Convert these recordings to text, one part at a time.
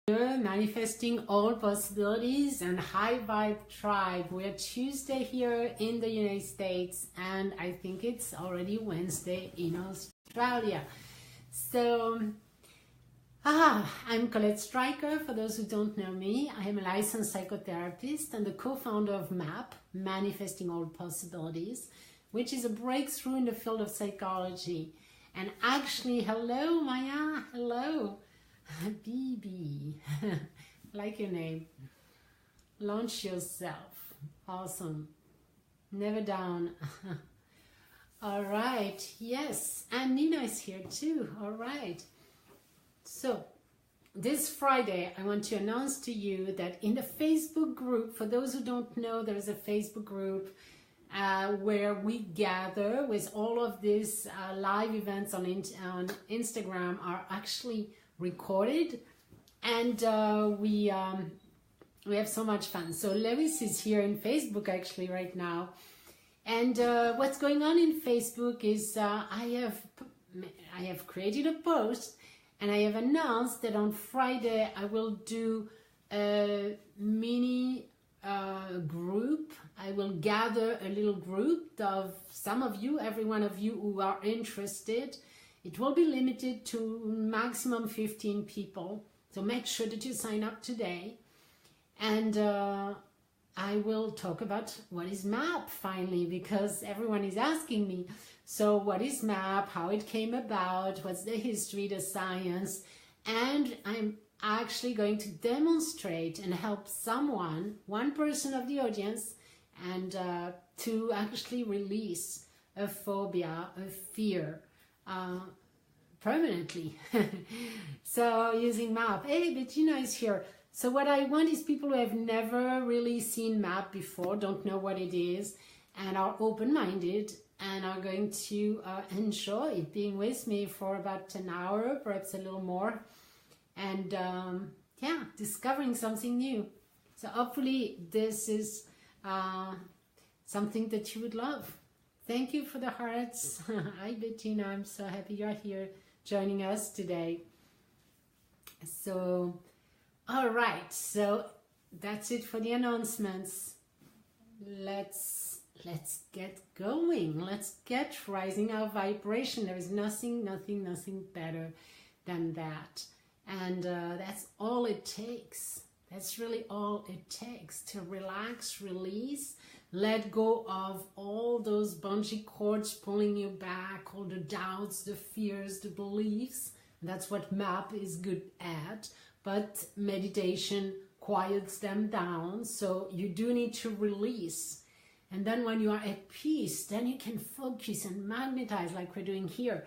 Manifesting all possibilities and high vibe tribe. We're Tuesday here in the United States, and I think it's already Wednesday in Australia. So I'm Colette Stryker. For those who don't know me, I am a licensed psychotherapist and the co-founder of MAP, Manifesting All Possibilities, which is a breakthrough in the field of psychology. And actually, hello Maya, hello BB, like your name. Launch yourself. Awesome. Never down. All right. Yes. And Nina is here too. All right. So this Friday, I want to announce to you that in the Facebook group, for those who don't know, there is a Facebook group where we gather with all of these live events on Instagram are actually recorded, and we have so much fun. So Lewis is here in Facebook actually right now, and what's going on in Facebook is I have created a post, and I have announced that on Friday I will do a mini group. I will gather a little group of some of you, every one of you who are interested. It will be limited to maximum 15 people, so make sure that you sign up today. And I will talk about what is MAP finally, because everyone is asking me, so what is MAP, how it came about, what's the history, the science, and I'm actually going to demonstrate and help someone, one person of the audience, and to actually release a phobia, a fear, permanently. So using MAP. Hey, Bettina is here. So what I want is people who have never really seen MAP before, don't know what it is, and are open-minded and are going to enjoy being with me for about an hour, perhaps a little more, and yeah, discovering something new. So hopefully this is something that you would love. Thank you for the hearts. Hi Bettina, I'm so happy you're here joining us today. So, all right, so that's it for the announcements. Let's get going. Let's get rising our vibration. There is nothing better than that. And that's all it takes. That's really all it takes to relax, release, let go of all those bungee cords pulling you back, all the doubts, the fears, the beliefs. That's what MAP is good at, but meditation quiets them down, so you do need to release. And then when you are at peace, then you can focus and magnetize like we're doing here,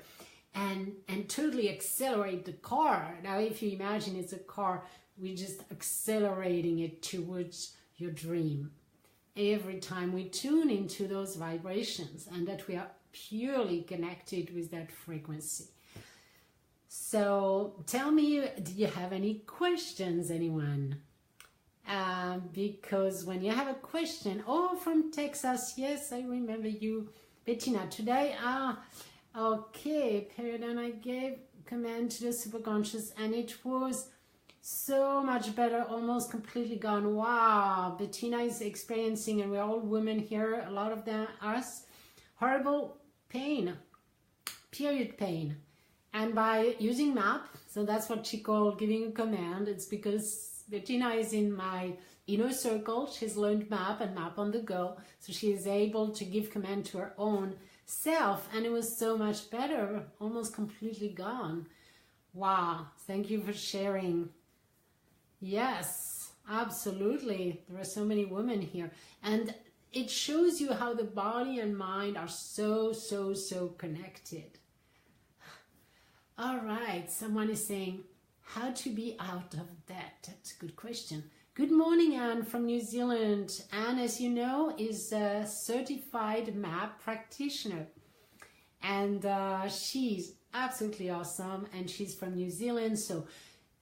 and totally accelerate the car. Now if you imagine it's a car, we're just accelerating it towards your dream. Every time we tune into those vibrations, and that we are purely connected with that frequency. So tell me, do you have any questions, anyone? Because when you have a question, oh, from Texas, yes, I remember you, Bettina, today, okay, Paradigm, I gave command to the superconscious, and it was so much better, almost completely gone. Wow, Bettina is experiencing, and we're all women here, a lot of them, us, horrible pain, period pain. And by using MAP, so that's what she called giving a command. It's because Bettina is in my inner circle. She's learned MAP and MAP on the go, so she is able to give command to her own self, and it was so much better, almost completely gone. Wow, thank you for sharing. Yes, absolutely. There are so many women here, and it shows you how the body and mind are so connected. All right, someone is saying, how to be out of debt? That's a good question. Good morning, Anne from New Zealand. Anne, as you know, is a certified MAP practitioner, and she's absolutely awesome, and she's from New Zealand. So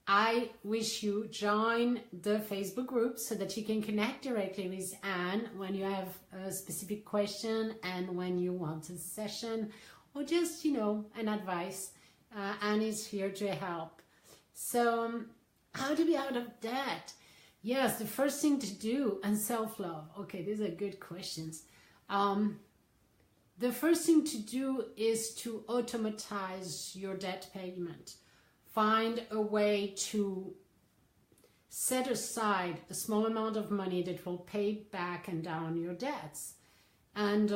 I wish you join the Facebook group so that you can connect directly with Anne when you have a specific question and when you want a session, or just, you know, an advice. Anne is here to help. So How to be out of debt? Yes, the first thing to do, and self-love. Okay, these are good questions. The first thing to do is to automatize your debt payment. Find a way to set aside a small amount of money that will pay back and down your debts. And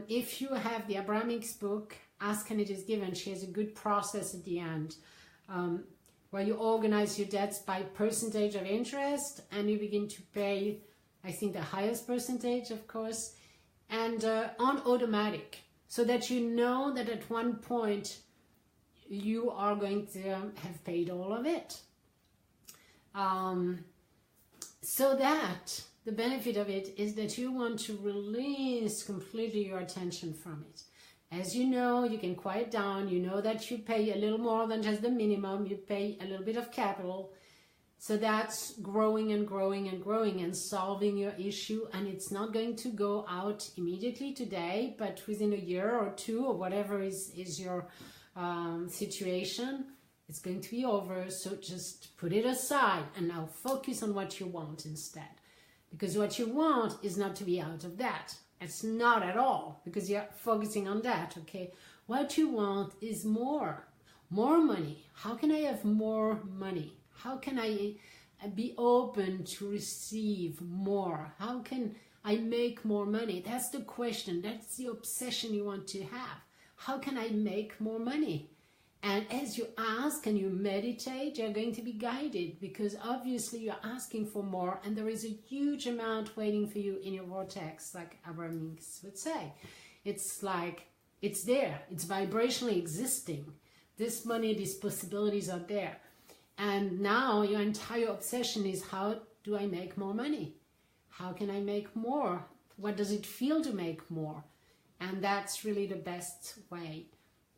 if you have the Abrahamic's book, Ask and It Is Given, she has a good process at the end where you organize your debts by percentage of interest, and you begin to pay, I think, the highest percentage, of course, and on automatic, so that you know that at one point you are going to have paid all of it. So that the benefit of it is that you want to release completely your attention from it. As you know, you can quiet down. You know that you pay a little more than just the minimum. You pay a little bit of capital. So that's growing and growing and growing and solving your issue. And it's not going to go out immediately today, but within a year or two or whatever is your situation, it's going to be over. So just put it aside and now focus on what you want instead. Because what you want is not to be out of debt. It's not at all, because you're focusing on that, okay? What you want is more money. How can I have more money? How can I be open to receive more? How can I make more money? That's the question. That's the obsession you want to have. How can I make more money? And as you ask and you meditate, you're going to be guided, because obviously you're asking for more and there is a huge amount waiting for you in your vortex, like Abrahamic's would say. It's like, it's there. It's vibrationally existing. This money, these possibilities are there. And now your entire obsession is, how do I make more money? How can I make more? What does it feel to make more? And that's really the best way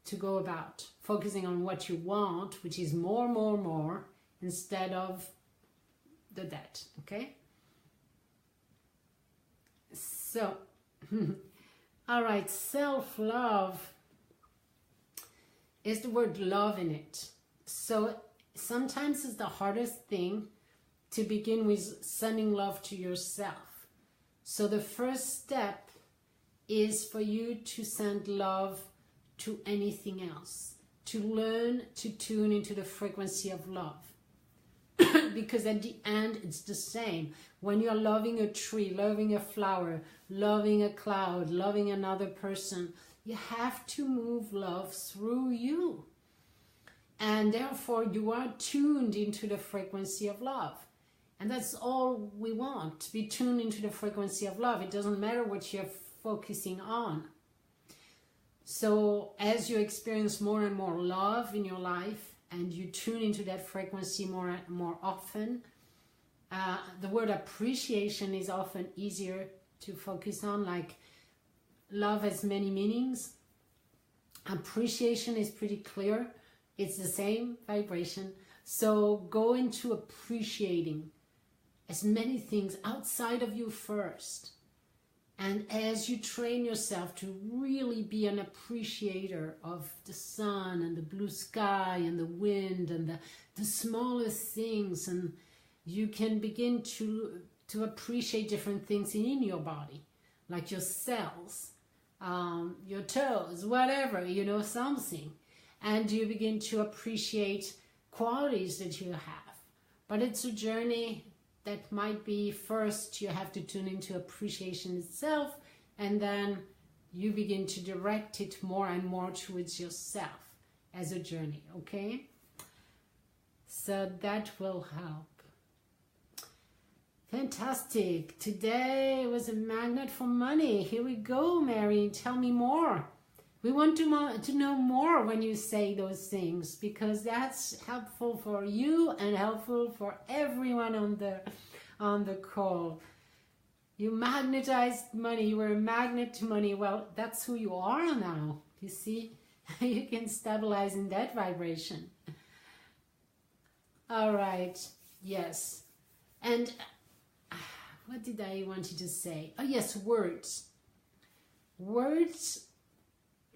to go about focusing on what you want, which is more, instead of the debt, okay? So, all right, self-love is the word love in it. So sometimes it's the hardest thing to begin with sending love to yourself. So the first step is for you to send love to anything else, to learn to tune into the frequency of love. Because at the end, it's the same. When you're loving a tree, loving a flower, loving a cloud, loving another person, you have to move love through you. And therefore, you are tuned into the frequency of love. And that's all we want, to be tuned into the frequency of love. It doesn't matter what you're focusing on. So as you experience more and more love in your life and you tune into that frequency more and more often, the word appreciation is often easier to focus on. Like, love has many meanings. Appreciation is pretty clear. It's the same vibration. So go into appreciating as many things outside of you first. And as you train yourself to really be an appreciator of the sun and the blue sky and the wind and the smallest things, and you can begin to appreciate different things in your body, like your cells, your toes, whatever, something. And you begin to appreciate qualities that you have. But it's a journey that might be, first you have to tune into appreciation itself, and then you begin to direct it more and more towards yourself as a journey, okay? So that will help. Fantastic. Today was a magnet for money. Here we go, Mary. Tell me more. We want to know more when you say those things, because that's helpful for you and helpful for everyone on the call. You magnetized money. You were a magnet to money. Well, that's who you are now. You see, you can stabilize in that vibration. All right. Yes. And what did I want you to say? Oh, yes, words. Words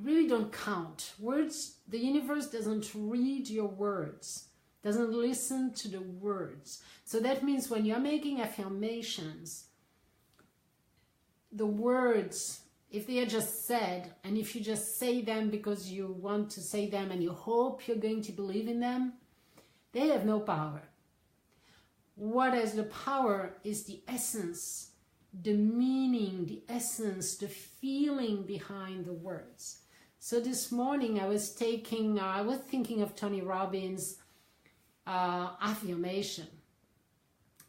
really don't count. Words, the universe doesn't read your words. doesn't listen to the words. So that means when you're making affirmations, the words, if they are just said, and if you just say them because you want to say them and you hope you're going to believe in them, they have no power. What has the power is the essence, the meaning, the essence, the feeling behind the words. So this morning I was thinking of Tony Robbins' affirmation.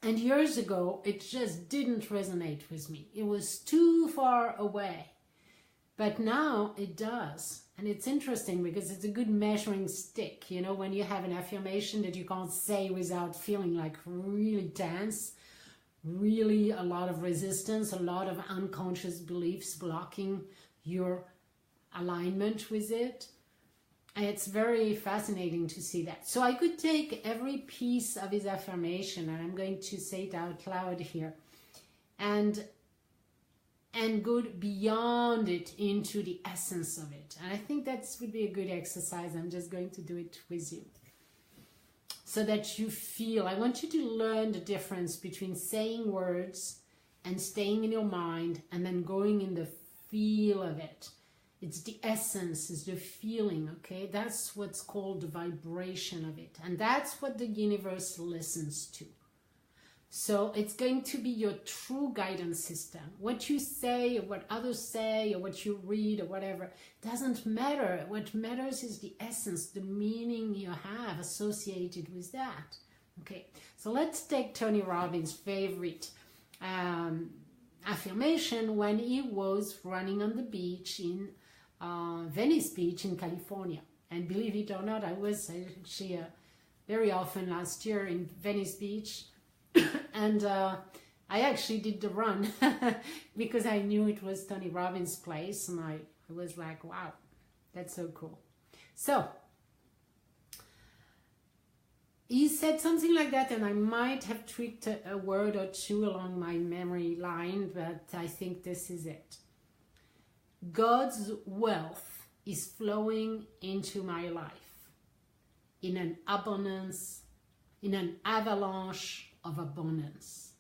And years ago, it just didn't resonate with me. It was too far away. But now it does. And it's interesting because it's a good measuring stick. You know, when you have an affirmation that you can't say without feeling like really tense, really a lot of resistance, a lot of unconscious beliefs blocking your alignment with it. And it's very fascinating to see that. So I could take every piece of his affirmation, and I'm going to say it out loud here, and go beyond it into the essence of it. And I think that would be a good exercise. I'm just going to do it with you. So that you feel, I want you to learn the difference between saying words and staying in your mind and then going in the feel of it. It's the essence, it's the feeling, okay? That's what's called the vibration of it. And that's what the universe listens to. So it's going to be your true guidance system. What you say or what others say or what you read or whatever doesn't matter. What matters is the essence, the meaning you have associated with that. Okay, so let's take Tony Robbins' favorite affirmation when he was running on the beach in Venice Beach in California. And believe it or not, I was actually very often last year in Venice Beach. And I actually did the run because I knew it was Tony Robbins' place, and I was like, wow, that's so cool. So he said something like that, and I might have tweaked a word or two along my memory line, but I think this is it. God's wealth is flowing into my life in an abundance, in an avalanche of abundance.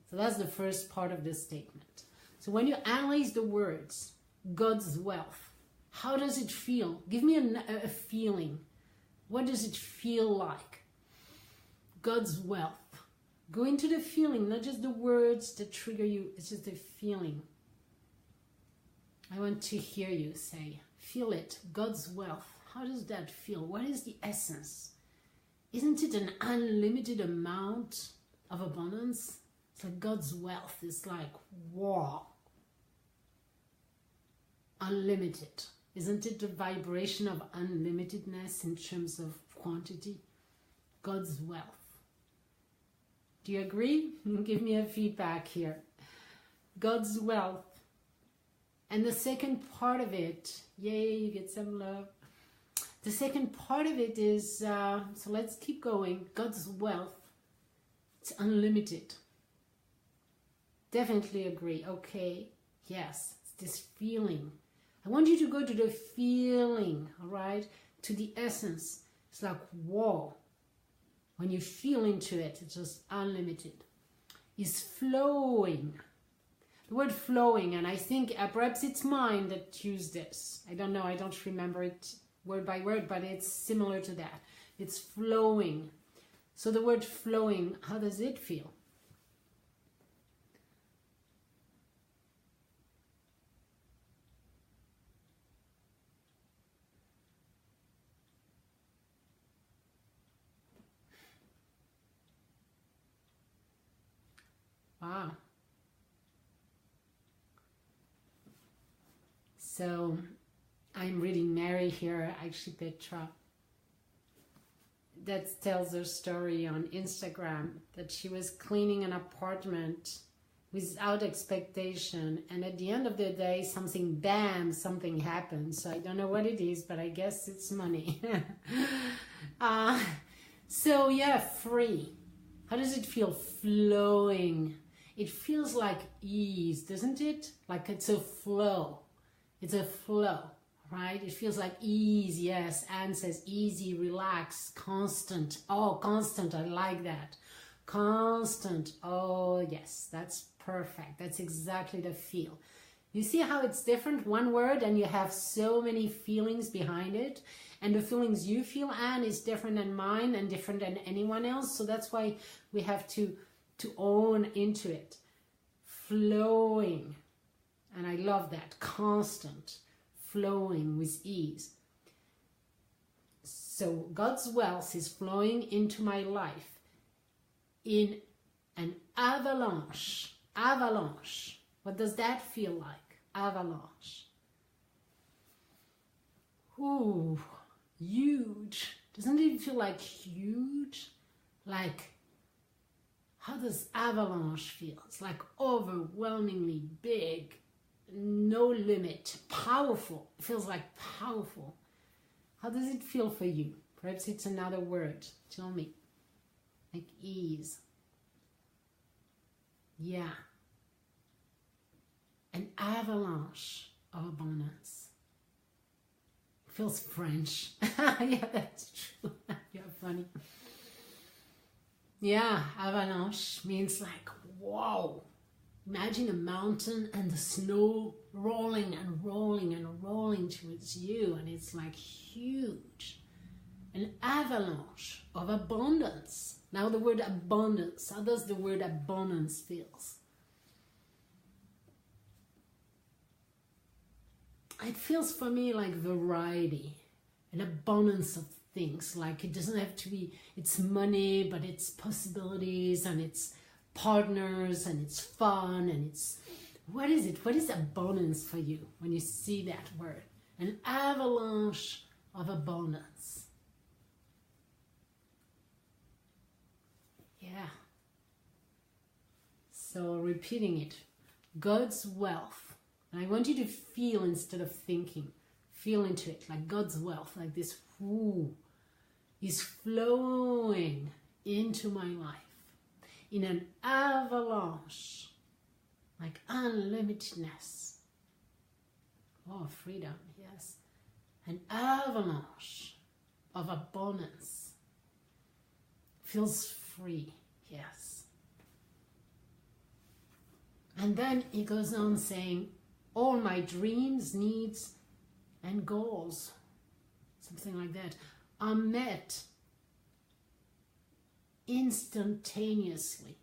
So that's the first part of the statement. So when you analyze the words, God's wealth, how does it feel? Give me a feeling. What does it feel like? God's wealth. Go into the feeling, not just the words that trigger you, it's just the feeling. I want to hear you say, feel it, God's wealth. How does that feel? What is the essence? Isn't it an unlimited amount of abundance? It's like God's wealth is like, wow, unlimited. Isn't it the vibration of unlimitedness in terms of quantity? God's wealth. Do you agree? Give me a feedback here. God's wealth. And the second part of it, yay, you get some love. The second part of it is, so let's keep going. God's wealth, it's unlimited. Definitely agree. Okay, yes, it's this feeling. I want you to go to the feeling, all right? To the essence. It's like, whoa. When you feel into it, it's just unlimited. It's flowing. The word flowing, and I think perhaps it's mine that used this. I don't know, I don't remember it word by word, but it's similar to that. It's flowing. So the word flowing, how does it feel? Wow. So I'm reading Mary here, actually Petra, that tells her story on Instagram that she was cleaning an apartment without expectation, and at the end of the day something happened. So I don't know what it is, but I guess it's money. So yeah, free. How does it feel? Flowing. It feels like ease, doesn't it? Like it's a flow. It's a flow, right? It feels like ease, yes. Anne says easy, relax, constant. Oh, constant, I like that. Constant, oh yes, that's perfect. That's exactly the feel. You see how it's different, one word, and you have so many feelings behind it. And the feelings you feel, Anne, is different than mine and different than anyone else. So that's why we have to own into it. Flowing, and I love that, constant, flowing with ease. So God's wealth is flowing into my life in an avalanche. Avalanche. What does that feel like? Avalanche. Ooh, huge. Doesn't it feel like huge? Like, how does avalanche feel? It's like overwhelmingly big, no limit, powerful. It feels like powerful. How does it feel for you? Perhaps it's another word. Tell me. Like ease. Yeah. An avalanche of abundance. Feels French. Yeah, that's true. You're funny. Yeah, avalanche means like, wow. Imagine a mountain and the snow rolling and rolling and rolling towards you, and it's like huge. An avalanche of abundance. Now the word abundance. How does the word abundance feels? It feels for me like variety, an abundance of things. Like it doesn't have to be, it's money, but it's possibilities and it's partners and it's fun and it's, what is it? What is abundance for you when you see that word? An avalanche of abundance. Yeah. So repeating it, God's wealth. And I want you to feel instead of thinking. Feel into it, like God's wealth, like this whoo, is flowing into my life in an avalanche, like unlimitedness. Oh, freedom, yes. An avalanche of abundance. Feels free, yes. And then he goes on saying, all my dreams, needs, and goals, something like that, are met instantaneously.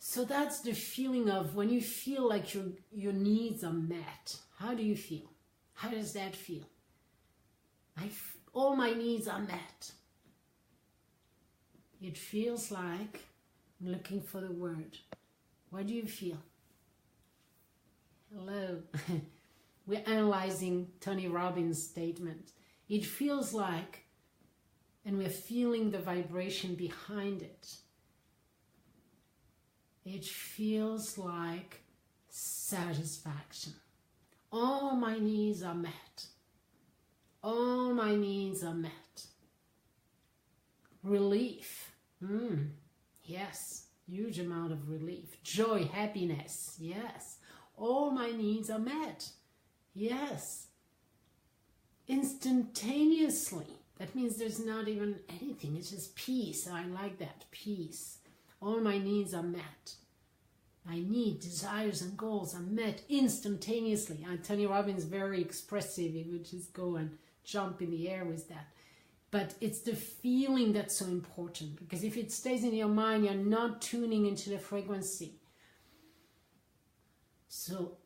So that's the feeling of when you feel like your needs are met. How do you feel? How does that feel? All my needs are met. It feels like, I'm looking for the word. What do you feel? Hello. We're analyzing Tony Robbins' statement. It feels like, and we're feeling the vibration behind it. It feels like satisfaction. All my needs are met. All my needs are met. Relief. Yes, huge amount of relief. Joy, happiness. Yes. All my needs are met. Yes. Instantaneously. That means there's not even anything. It's just peace. I like that. Peace. All my needs are met. My need, desires, and goals are met instantaneously. Tony Robbins is very expressive. He would just go and jump in the air with that. But it's the feeling that's so important. Because if it stays in your mind, you're not tuning into the frequency. So,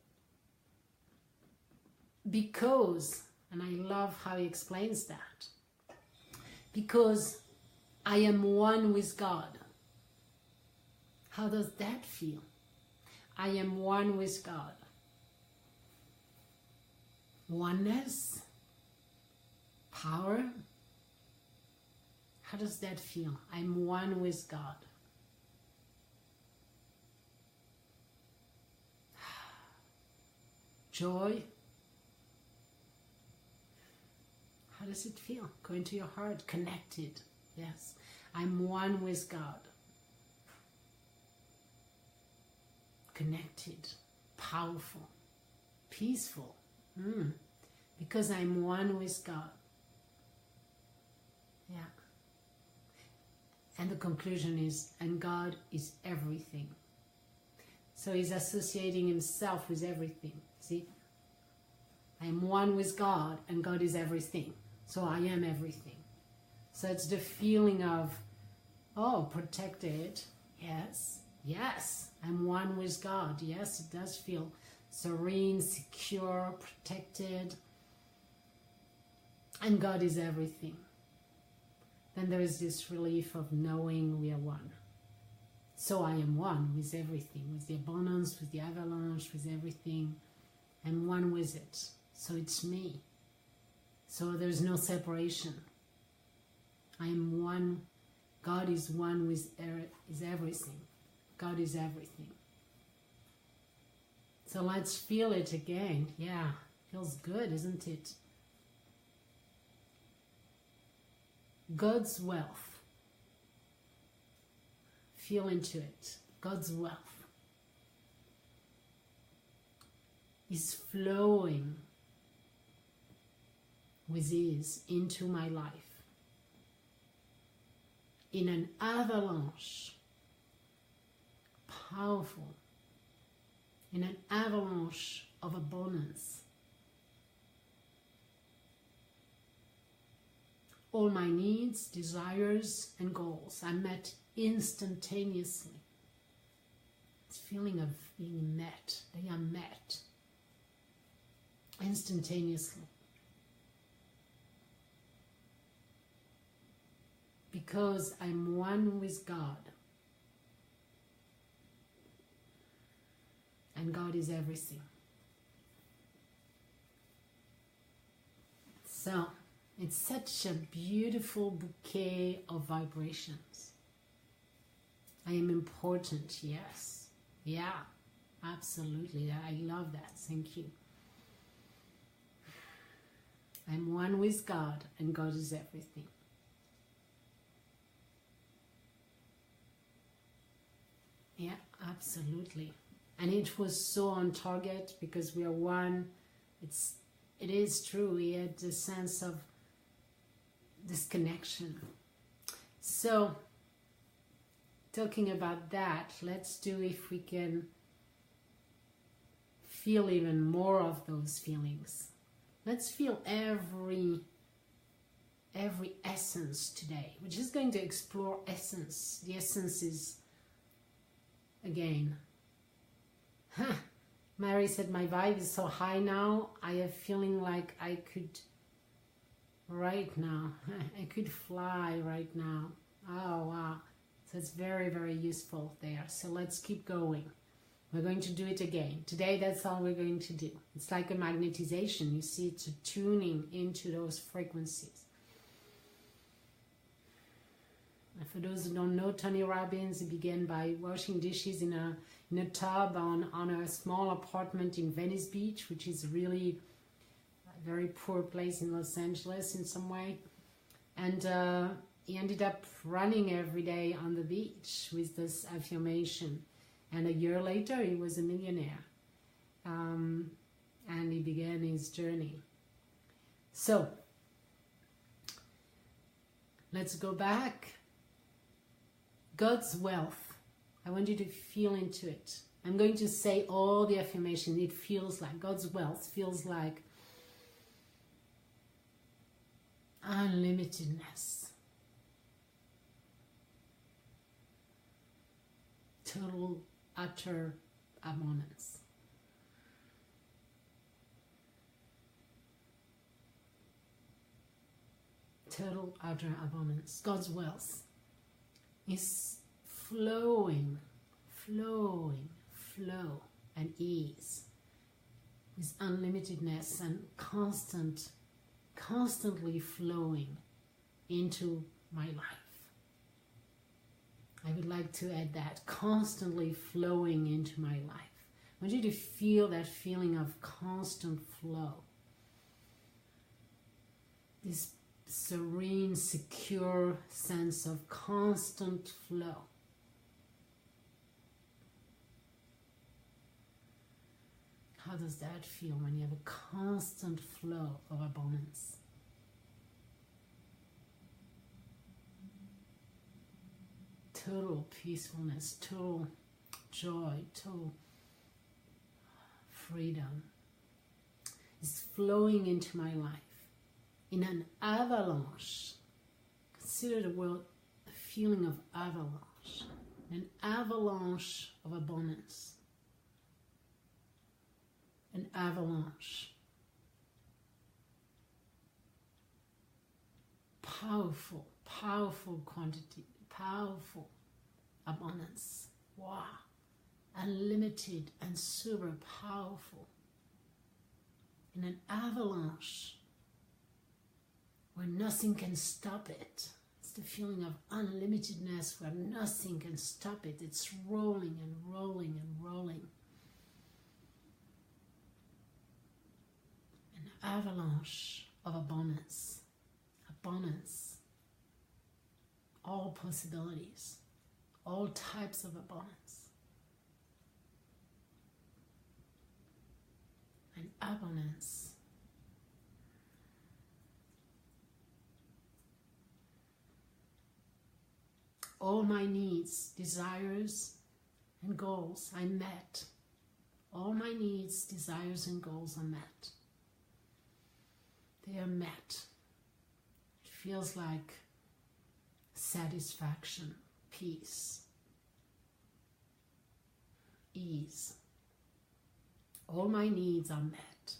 because, and I love how he explains that, because I am one with God. How does that feel? I am one with God. Oneness, power. How does that feel? I'm one with God. Joy. How does it feel? Go into your heart. Connected. Yes. I'm one with God. Connected. Powerful. Peaceful. Because I'm one with God. Yeah. And the conclusion is, and God is everything. So he's associating himself with everything. See? I am one with God, and God is everything. So I am everything. So it's the feeling of, oh, protected. Yes, yes, I'm one with God. Yes, it does feel serene, secure, protected. And God is everything. Then there is this relief of knowing we are one. So I am one with everything, with the abundance, with the avalanche, with everything. I'm one with it. So it's me. So there's no separation. I am one. God is one with is everything. God is everything. So let's feel it again. Yeah, feels good, isn't it? God's wealth. Feel into it. God's wealth is flowing with ease into my life in an avalanche, powerful, in an avalanche of abundance. All my needs, desires, and goals are met instantaneously. It's feeling of being met. They are met instantaneously. Because I'm one with God. And God is everything. So, it's such a beautiful bouquet of vibrations. I am important, yes. Yeah, absolutely. I love that. Thank you. I'm one with God, and God is everything. Yeah, absolutely. And it was so on target because we are one. It is true. We had the sense of this connection. So, talking about that, let's do if we can feel even more of those feelings. Let's feel every essence today. We're just going to explore essence. The essence is, again, Mary said, my vibe is so high now, I have feeling like I could, right now, I could fly right now. Oh, wow. So it's very, very useful there. So let's keep going. We're going to do it again. Today, that's all we're going to do. It's like a magnetization. You see, it's a tuning into those frequencies. And for those who don't know Tony Robbins, he began by washing dishes in a tub on a small apartment in Venice Beach, which is really a very poor place in Los Angeles in some way. And he ended up running every day on the beach with this affirmation. And a year later, he was a millionaire. And he began his journey. So, let's go back. God's wealth. I want you to feel into it. I'm going to say all the affirmation. It feels like God's wealth feels like unlimitedness. Total, utter abundance. Total, utter abundance. God's wealth is flowing, flow, and ease with unlimitedness and constantly flowing into my life. I would like to add that, constantly flowing into my life. I want you to feel that feeling of constant flow. This serene, secure sense of constant flow. How does that feel when you have a constant flow of abundance? Total peacefulness, total joy, total freedom is flowing into my life in an avalanche. Consider the word a feeling of avalanche, an avalanche of abundance, an avalanche. Powerful, powerful quantity, powerful abundance. Wow. Unlimited and super powerful. In an avalanche where nothing can stop it. It's the feeling of unlimitedness where nothing can stop it. It's rolling and rolling and rolling. An avalanche of abundance. Abundance. All possibilities. All types of abundance. And abundance. All my needs, desires, and goals I met. All my needs, desires, and goals are met. They are met. It feels like satisfaction, peace, ease. All my needs are met.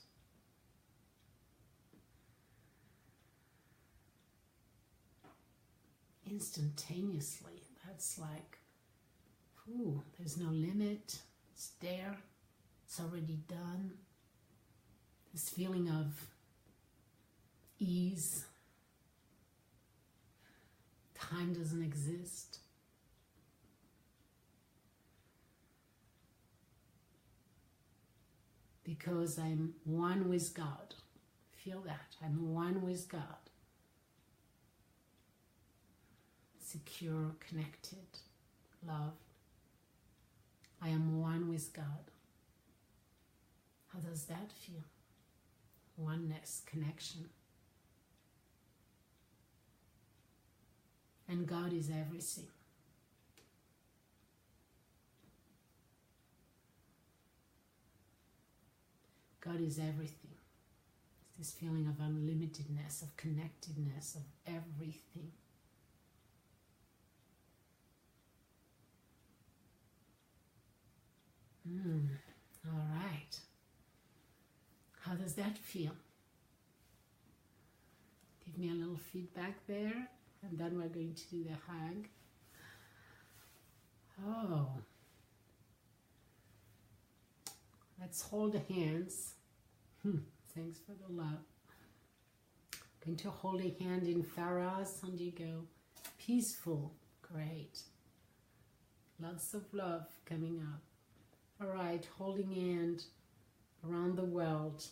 Instantaneously. That's like, ooh, there's no limit. It's there. It's already done. This feeling of ease. Time doesn't exist. Because I'm one with God. Feel that. I'm one with God. Secure, connected, loved. I am one with God. How does that feel? Oneness, connection. And God is everything. God is everything. It's this feeling of unlimitedness, of connectedness, of everything. All right. How does that feel? Give me a little feedback there, and then we're going to do the hug. Oh. Let's hold the hands. Thanks for the love. Going to hold a hand in Farah, San Diego. Peaceful. Great. Lots of love coming up. All right, holding hand around the world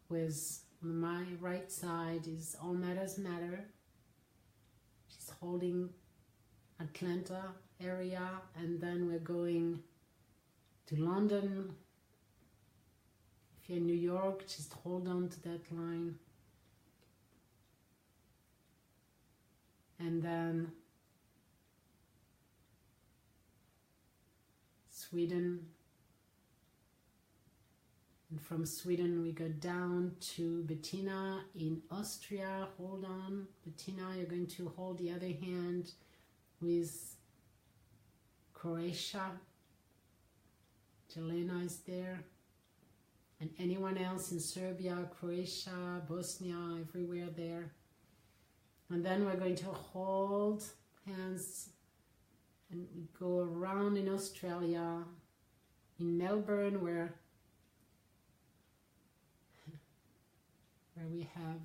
with my right side is All Matters Matter. She's holding Atlanta area, and then we're going to London. If you're in New York, just hold on to that line. And then Sweden, and from Sweden we go down to Bettina in Austria. Hold on, Bettina, you're going to hold the other hand with Croatia. Jelena is there, and anyone else in Serbia, Croatia, Bosnia, everywhere there. And then we're going to hold hands and we go around in Australia, in Melbourne, where we have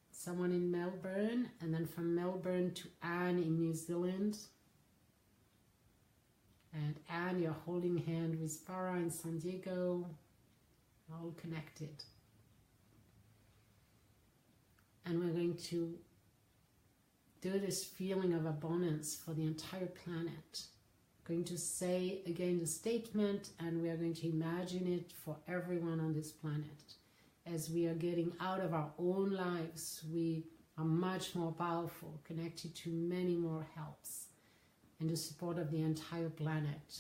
someone in Melbourne, and then from Melbourne to Anne in New Zealand. And Anne, you're holding hand with Farah in San Diego, all connected. And we're going to do this feeling of abundance for the entire planet. going to say again the statement, and we are going to imagine it for everyone on this planet. As we are getting out of our own lives, we are much more powerful, connected to many more helps, and the support of the entire planet.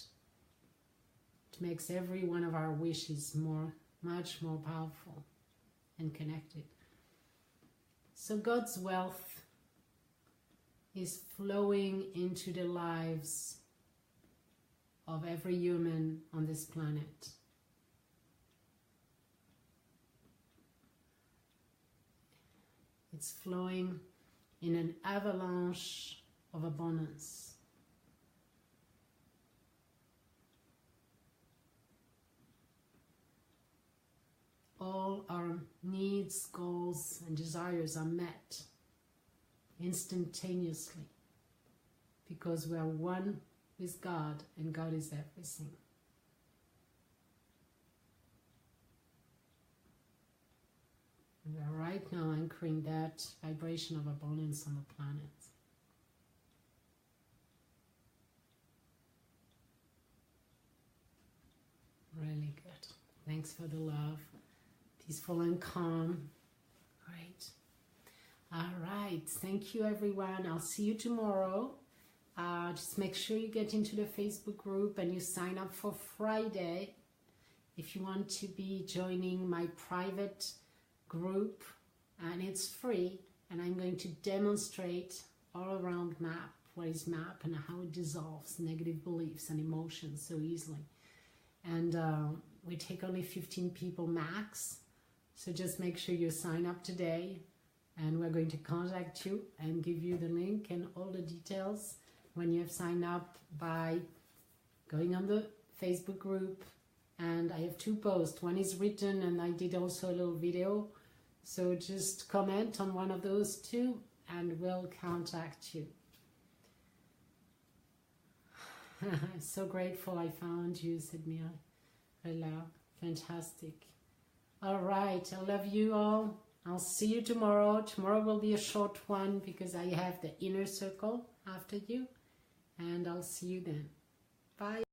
It makes every one of our wishes much more powerful and connected. So God's wealth is flowing into the lives of every human on this planet. It's flowing in an avalanche of abundance. All our needs, goals, and desires are met instantaneously because we are one with God, and God is everything. We are right now anchoring that vibration of abundance on the planet. Really good. Thanks for the love. Peaceful and calm. Great. All right. Thank you, everyone. I'll see you tomorrow. Just make sure you get into the Facebook group and you sign up for Friday if you want to be joining my private group, and it's free, and I'm going to demonstrate all around MAP, what is MAP and how it dissolves negative beliefs and emotions so easily. And we take only 15 people max, so just make sure you sign up today, and we're going to contact you and give you the link and all the details when you have signed up by going on the Facebook group. And I have 2 posts. One is written, and I did also a little video. So just comment on one of those 2 and we'll contact you. I'm so grateful I found you, said Mia. Hello. Fantastic. All right. I love you all. I'll see you tomorrow. Tomorrow will be a short one because I have the inner circle after you. And I'll see you then. Bye.